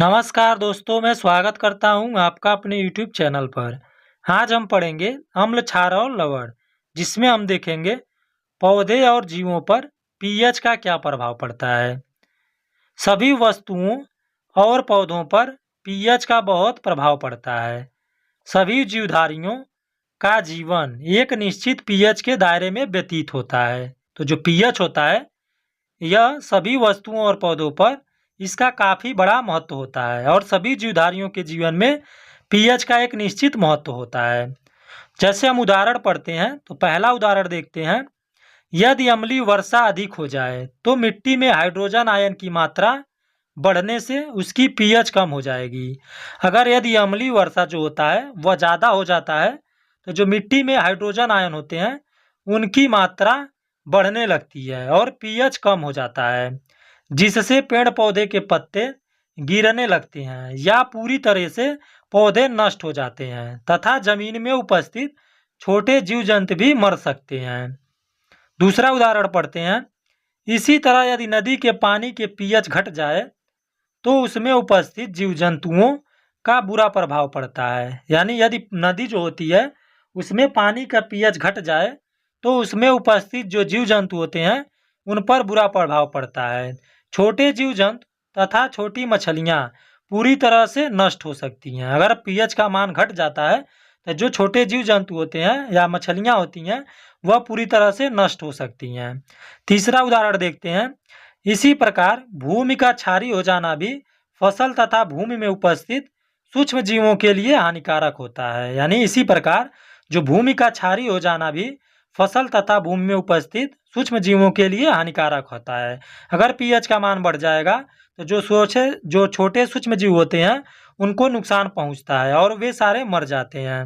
नमस्कार दोस्तों, मैं स्वागत करता हूं आपका अपने YouTube चैनल पर। आज हम पढ़ेंगे अम्ल क्षार और लवण, जिसमें हम देखेंगे पौधे और जीवों पर पीएच का क्या प्रभाव पड़ता है। सभी वस्तुओं और पौधों पर पीएच का बहुत प्रभाव पड़ता है। सभी जीवधारियों का जीवन एक निश्चित पीएच के दायरे में व्यतीत होता है। तो जो पीएच होता है, यह सभी वस्तुओं और पौधों पर इसका काफ़ी बड़ा महत्व होता है और सभी जीवधारियों के जीवन में पीएच का एक निश्चित महत्व होता है। जैसे हम उदाहरण पढ़ते हैं, तो पहला उदाहरण देखते हैं। यदि अम्लीय वर्षा अधिक हो जाए तो मिट्टी में हाइड्रोजन आयन की मात्रा बढ़ने से उसकी पीएच कम हो जाएगी। अगर यदि अम्लीय वर्षा जो होता है वह ज़्यादा हो जाता है, तो जो मिट्टी में हाइड्रोजन आयन होते हैं उनकी मात्रा बढ़ने लगती है और पीएच कम हो जाता है, जिससे पेड़ पौधे के पत्ते गिरने लगते हैं या पूरी तरह से पौधे नष्ट हो जाते हैं तथा जमीन में उपस्थित छोटे जीव जंतु भी मर सकते हैं। दूसरा उदाहरण पढ़ते हैं। इसी तरह यदि नदी के पानी के पीएच घट जाए तो उसमें उपस्थित जीव जंतुओं का बुरा प्रभाव पड़ता है। यानी यदि नदी जो होती है उसमें पानी का पीएच घट जाए तो उसमें उपस्थित जो जीव जंतु होते हैं उन पर बुरा प्रभाव पड़ता है। छोटे जीव जंतु तथा छोटी मछलियाँ पूरी तरह से नष्ट हो सकती हैं। अगर पीएच का मान घट जाता है तो जो छोटे जीव जंतु होते हैं या मछलियाँ होती हैं वह पूरी तरह से नष्ट हो सकती हैं। तीसरा उदाहरण देखते हैं। इसी प्रकार भूमि का क्षारीय हो जाना भी फसल तथा भूमि में उपस्थित सूक्ष्म जीवों के लिए हानिकारक होता है। यानी इसी प्रकार जो भूमि का क्षारीय हो जाना भी फसल तथा भूमि में उपस्थित सूक्ष्म जीवों के लिए हानिकारक होता है। अगर पीएच का मान बढ़ जाएगा तो जो छोटे सूक्ष्म जीव होते हैं उनको नुकसान पहुंचता है और वे सारे मर जाते हैं।